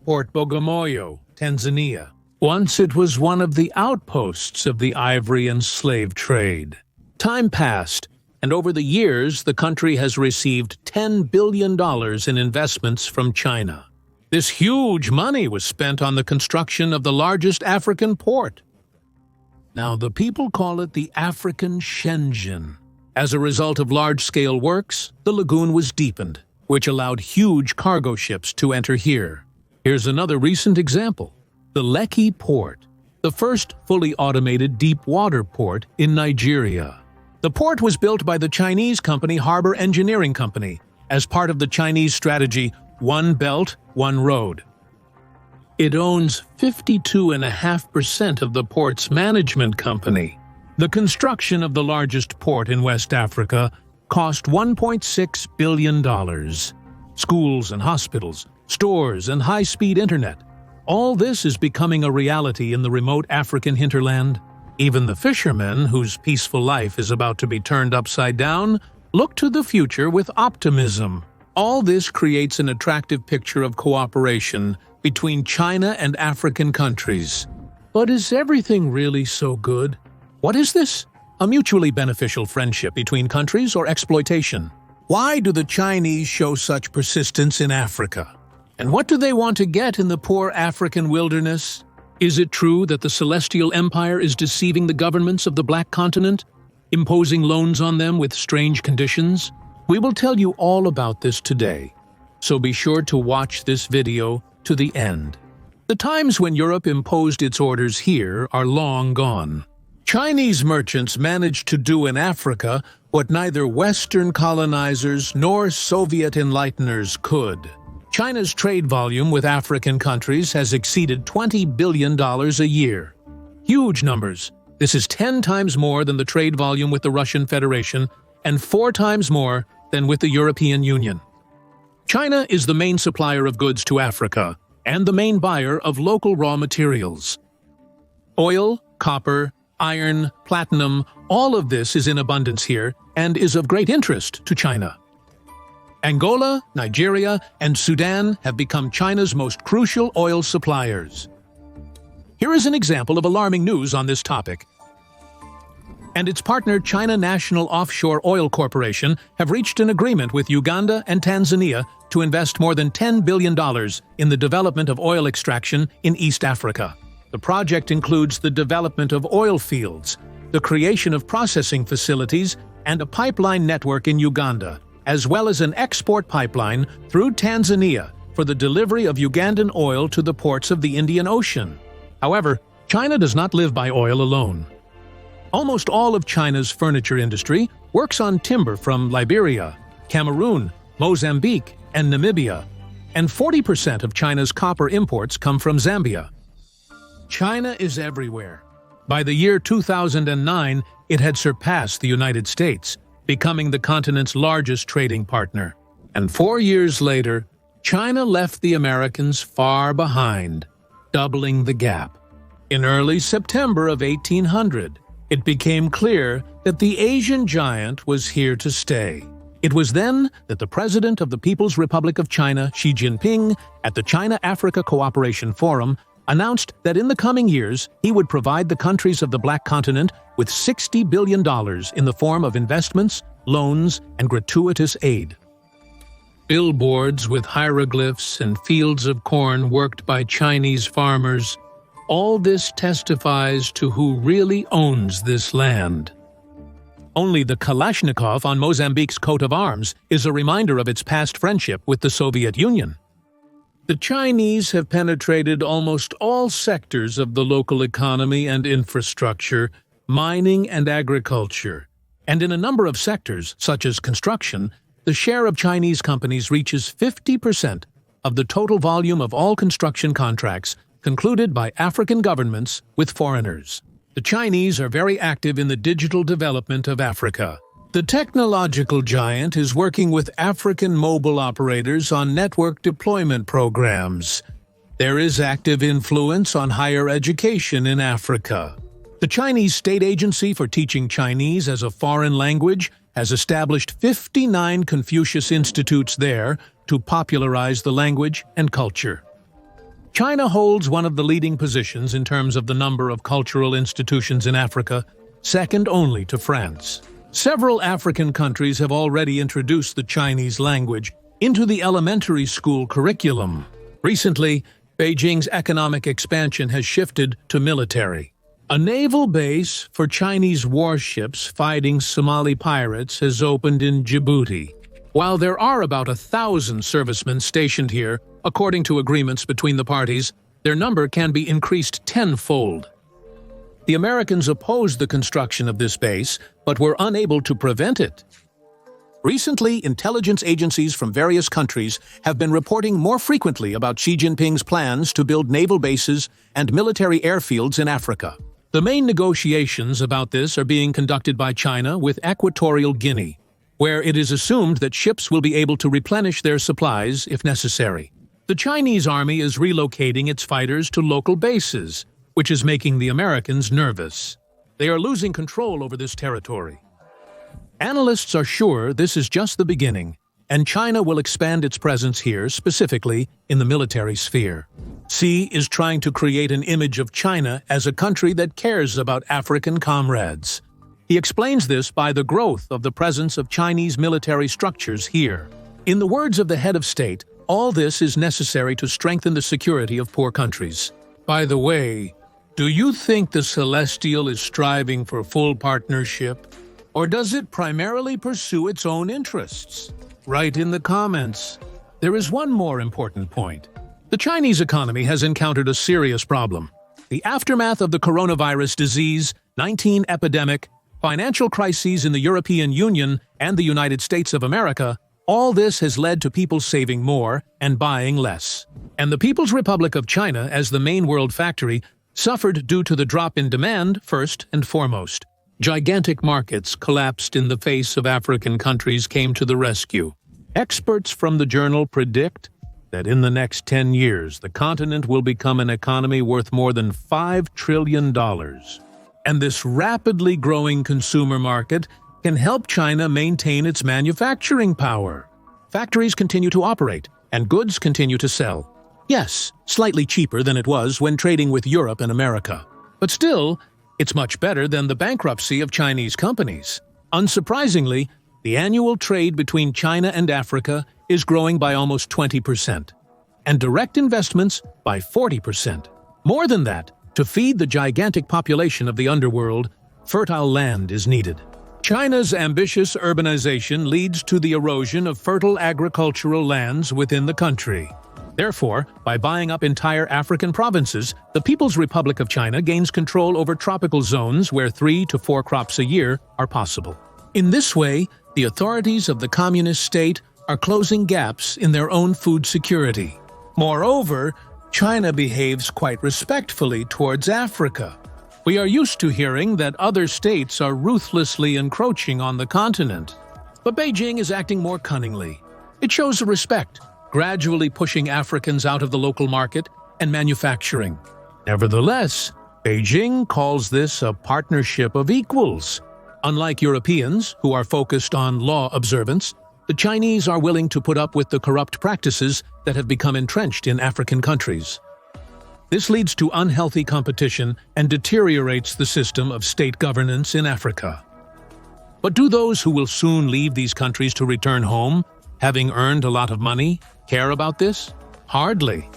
Port Bagamoyo, Tanzania. Once it was one of the outposts of the ivory and slave trade. Time passed, and over the years the country has received $10 billion in investments from China. This huge money was spent on the construction of the largest African port. Now the people call it the African Shenzhen. As a result of large-scale works, the lagoon was deepened, which allowed huge cargo ships to enter here. Here's another recent example. The Lekki Port, the first fully automated deep-water port in Nigeria. The port was built by the Chinese company Harbor Engineering Company as part of the Chinese strategy One Belt, One Road. It owns 52.5% of the port's management company. The construction of the largest port in West Africa cost $1.6 billion. Schools and hospitals, stores and high-speed internet. All this is becoming a reality in the remote African hinterland. Even the fishermen, whose peaceful life is about to be turned upside down, look to the future with optimism. All this creates an attractive picture of cooperation between China and African countries. But is everything really so good? What is this? A mutually beneficial friendship between countries or exploitation? Why do the Chinese show such persistence in Africa? And what do they want to get in the poor African wilderness? Is it true that the Celestial Empire is deceiving the governments of the Black Continent, imposing loans on them with strange conditions? We will tell you all about this today, so be sure to watch this video to the end. The times when Europe imposed its orders here are long gone. Chinese merchants managed to do in Africa what neither Western colonizers nor Soviet enlighteners could. China's trade volume with African countries has exceeded $20 billion a year. Huge numbers. This is 10 times more than the trade volume with the Russian Federation and 4 times more than with the European Union. China is the main supplier of goods to Africa and the main buyer of local raw materials. Oil, copper, iron, platinum, all of this is in abundance here and is of great interest to China. Angola, Nigeria, and Sudan have become China's most crucial oil suppliers. Here is an example of alarming news on this topic. And its partner China National Offshore Oil Corporation have reached an agreement with Uganda and Tanzania to invest more than $10 billion in the development of oil extraction in East Africa. The project includes the development of oil fields, the creation of processing facilities, and a pipeline network in Uganda, as well as an export pipeline through Tanzania for the delivery of Ugandan oil to the ports of the Indian Ocean. However, China does not live by oil alone. Almost all of China's furniture industry works on timber from Liberia, Cameroon, Mozambique, and Namibia, and 40% of China's copper imports come from Zambia. China is everywhere. By the year 2009, it had surpassed the United States, becoming the continent's largest trading partner. And 4 years later, China left the Americans far behind, doubling the gap. In early September of 1800, it became clear that the Asian giant was here to stay. It was then that the President of the People's Republic of China, Xi Jinping, at the China-Africa Cooperation Forum, announced that in the coming years he would provide the countries of the Black Continent with $60 billion in the form of investments, loans, and gratuitous aid. Billboards with hieroglyphs and fields of corn worked by Chinese farmers, all this testifies to who really owns this land. Only the Kalashnikov on Mozambique's coat of arms is a reminder of its past friendship with the Soviet Union. The Chinese have penetrated almost all sectors of the local economy and infrastructure, mining and agriculture. And in a number of sectors, such as construction, the share of Chinese companies reaches 50% of the total volume of all construction contracts concluded by African governments with foreigners. The Chinese are very active in the digital development of Africa. The technological giant is working with African mobile operators on network deployment programs. There is active influence on higher education in Africa. The Chinese State Agency for Teaching Chinese as a Foreign Language has established 59 Confucius Institutes there to popularize the language and culture. China holds one of the leading positions in terms of the number of cultural institutions in Africa, second only to France. Several African countries have already introduced the Chinese language into the elementary school curriculum. Recently, Beijing's economic expansion has shifted to military. A naval base for Chinese warships fighting Somali pirates has opened in Djibouti. While there are about 1,000 servicemen stationed here, according to agreements between the parties, their number can be increased tenfold. The Americans opposed the construction of this base, but were unable to prevent it. Recently, intelligence agencies from various countries have been reporting more frequently about Xi Jinping's plans to build naval bases and military airfields in Africa. The main negotiations about this are being conducted by China with Equatorial Guinea, where it is assumed that ships will be able to replenish their supplies if necessary. The Chinese army is relocating its fighters to local bases, which is making the Americans nervous. They are losing control over this territory. Analysts are sure this is just the beginning, and China will expand its presence here, specifically in the military sphere. Xi is trying to create an image of China as a country that cares about African comrades. He explains this by the growth of the presence of Chinese military structures here. In the words of the head of state, all this is necessary to strengthen the security of poor countries. By the way, do you think the Celestial is striving for full partnership, or does it primarily pursue its own interests? Write in the comments. There is one more important point. The Chinese economy has encountered a serious problem. The aftermath of the coronavirus disease-19 epidemic, financial crises in the European Union and the United States of America, all this has led to people saving more and buying less. And the People's Republic of China, as the main world factory, suffered due to the drop in demand first and foremost. Gigantic markets collapsed in the face of African countries came to the rescue. Experts from the journal predict that in the next 10 years, the continent will become an economy worth more than $5 trillion. And this rapidly growing consumer market can help China maintain its manufacturing power. Factories continue to operate, and goods continue to sell. Yes, slightly cheaper than it was when trading with Europe and America. But still, it's much better than the bankruptcy of Chinese companies. Unsurprisingly, the annual trade between China and Africa is growing by almost 20%, and direct investments by 40%. More than that, to feed the gigantic population of the underworld, fertile land is needed. China's ambitious urbanization leads to the erosion of fertile agricultural lands within the country. Therefore, by buying up entire African provinces, the People's Republic of China gains control over tropical zones where 3 to 4 crops a year are possible. In this way, the authorities of the communist state are closing gaps in their own food security. Moreover, China behaves quite respectfully towards Africa. We are used to hearing that other states are ruthlessly encroaching on the continent. But Beijing is acting more cunningly. It shows respect, gradually pushing Africans out of the local market and manufacturing. Nevertheless, Beijing calls this a partnership of equals. Unlike Europeans, who are focused on law observance, the Chinese are willing to put up with the corrupt practices that have become entrenched in African countries. This leads to unhealthy competition and deteriorates the system of state governance in Africa. But do those who will soon leave these countries to return home, having earned a lot of money, care about this? Hardly.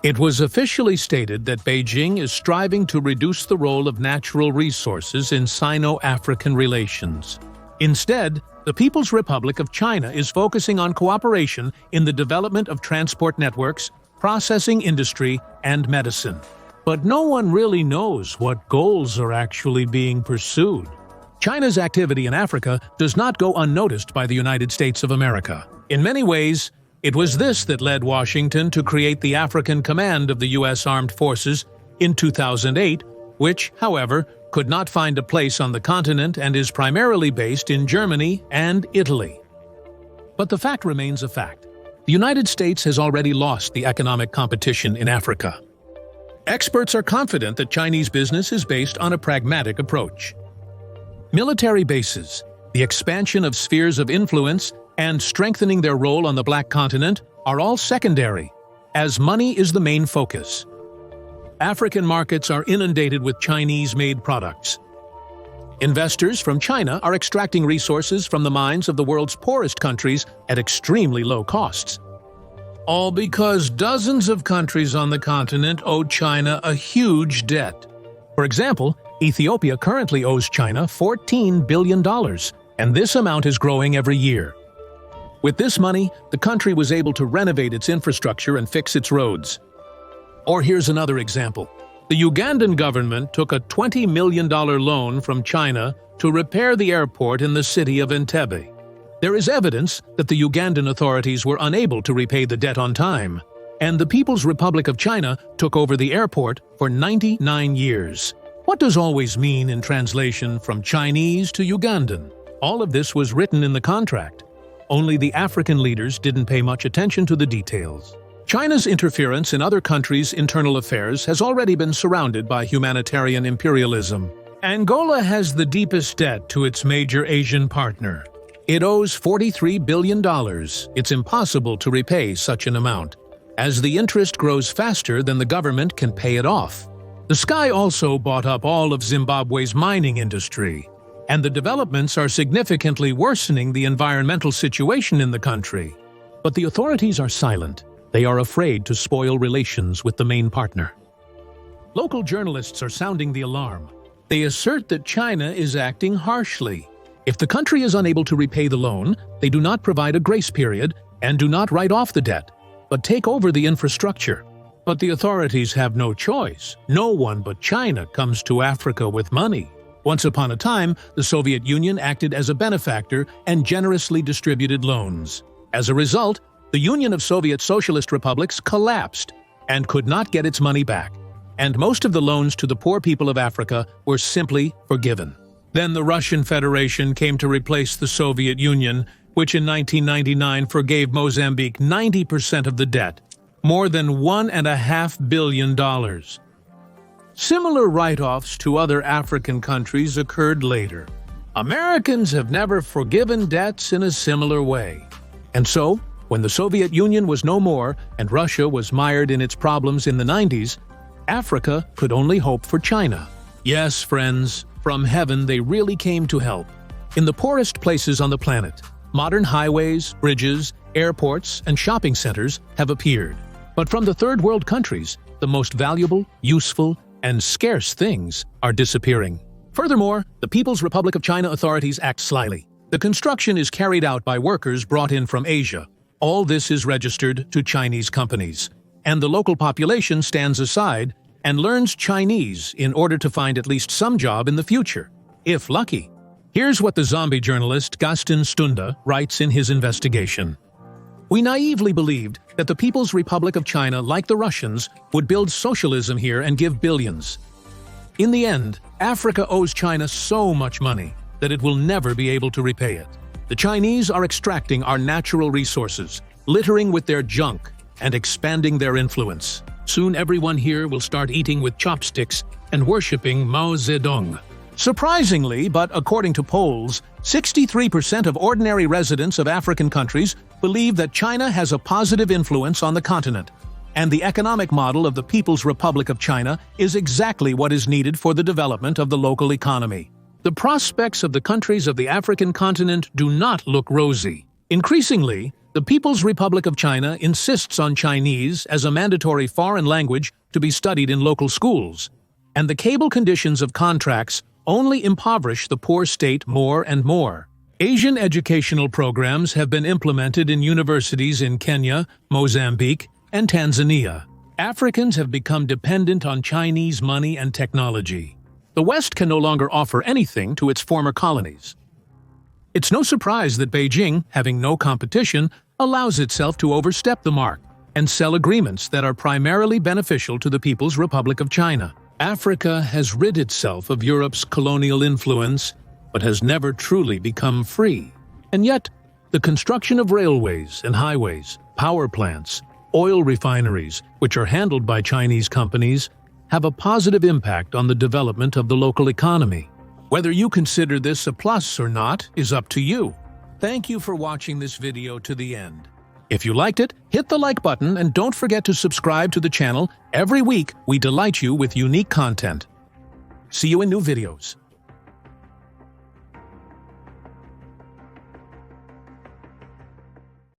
It was officially stated that Beijing is striving to reduce the role of natural resources in Sino-African relations. Instead, the People's Republic of China is focusing on cooperation in the development of transport networks, processing industry, and medicine. But no one really knows what goals are actually being pursued. China's activity in Africa does not go unnoticed by the United States of America. In many ways, it was this that led Washington to create the African Command of the U.S. Armed Forces in 2008, which, however, could not find a place on the continent and is primarily based in Germany and Italy. But the fact remains a fact. The United States has already lost the economic competition in Africa. Experts are confident that Chinese business is based on a pragmatic approach. Military bases, the expansion of spheres of influence, and strengthening their role on the Black Continent are all secondary. as money is the main focus. African markets are inundated with Chinese-made products. Investors from China are extracting resources from the mines of the world's poorest countries at extremely low costs. All because dozens of countries on the continent owe China a huge debt. For example, Ethiopia currently owes China $14 billion, and this amount is growing every year. With this money, the country was able to renovate its infrastructure and fix its roads. Or here's another example. The Ugandan government took a $20 million loan from China to repair the airport in the city of Entebbe. There is evidence that the Ugandan authorities were unable to repay the debt on time, and the People's Republic of China took over the airport for 99 years. What does always mean in translation from Chinese to Ugandan? All of this was written in the contract. Only the African leaders didn't pay much attention to the details. China's interference in other countries' internal affairs has already been surrounded by humanitarian imperialism. Angola has the deepest debt to its major Asian partner. It owes $43 billion. It's impossible to repay such an amount, as the interest grows faster than the government can pay it off. The sky also bought up all of Zimbabwe's mining industry, and the developments are significantly worsening the environmental situation in the country. But the authorities are silent. They are afraid to spoil relations with the main partner. Local journalists are sounding the alarm. They assert that China is acting harshly. If the country is unable to repay the loan, they do not provide a grace period and do not write off the debt, but take over the infrastructure. But the authorities have no choice. No one but China comes to Africa with money. Once upon a time, the Soviet Union acted as a benefactor and generously distributed loans. As a result, the Union of Soviet Socialist Republics collapsed and could not get its money back, and most of the loans to the poor people of Africa were simply forgiven. Then the Russian Federation came to replace the Soviet Union, which in 1999 forgave Mozambique 90% of the debt, more than $1.5 billion. Similar write-offs to other African countries occurred later. Americans have never forgiven debts in a similar way. And so, when the Soviet Union was no more and Russia was mired in its problems in the 90s, Africa could only hope for China. Yes, friends, from heaven they really came to help. In the poorest places on the planet, modern highways, bridges, airports, and shopping centers have appeared. But from the third world countries, the most valuable, useful, and scarce things are disappearing. Furthermore, the People's Republic of China authorities act slyly. The construction is carried out by workers brought in from Asia. All this is registered to Chinese companies, and the local population stands aside and learns Chinese in order to find at least some job in the future, if lucky. Here's what the zombie journalist Gaston Stunda writes in his investigation. We naively believed that the People's Republic of China, like the Russians, would build socialism here and give billions. In the end, Africa owes China so much money that it will never be able to repay it. The Chinese are extracting our natural resources, littering with their junk, and expanding their influence. Soon everyone here will start eating with chopsticks and worshipping Mao Zedong. Surprisingly, but according to polls, 63% of ordinary residents of African countries believe that China has a positive influence on the continent, and the economic model of the People's Republic of China is exactly what is needed for the development of the local economy. The prospects of the countries of the African continent do not look rosy. Increasingly, the People's Republic of China insists on Chinese as a mandatory foreign language to be studied in local schools, and the cable conditions of contracts only impoverish the poor state more and more. Asian educational programs have been implemented in universities in Kenya, Mozambique, and Tanzania. Africans have become dependent on Chinese money and technology. The West can no longer offer anything to its former colonies. It's no surprise that Beijing, having no competition, allows itself to overstep the mark and sell agreements that are primarily beneficial to the People's Republic of China. Africa has rid itself of Europe's colonial influence, but has never truly become free. And yet, the construction of railways and highways, power plants, oil refineries, which are handled by Chinese companies, have a positive impact on the development of the local economy. Whether you consider this a plus or not is up to you. Thank you for watching this video to the end. If you liked it, hit the like button and don't forget to subscribe to the channel. Every week, we delight you with unique content. See you in new videos.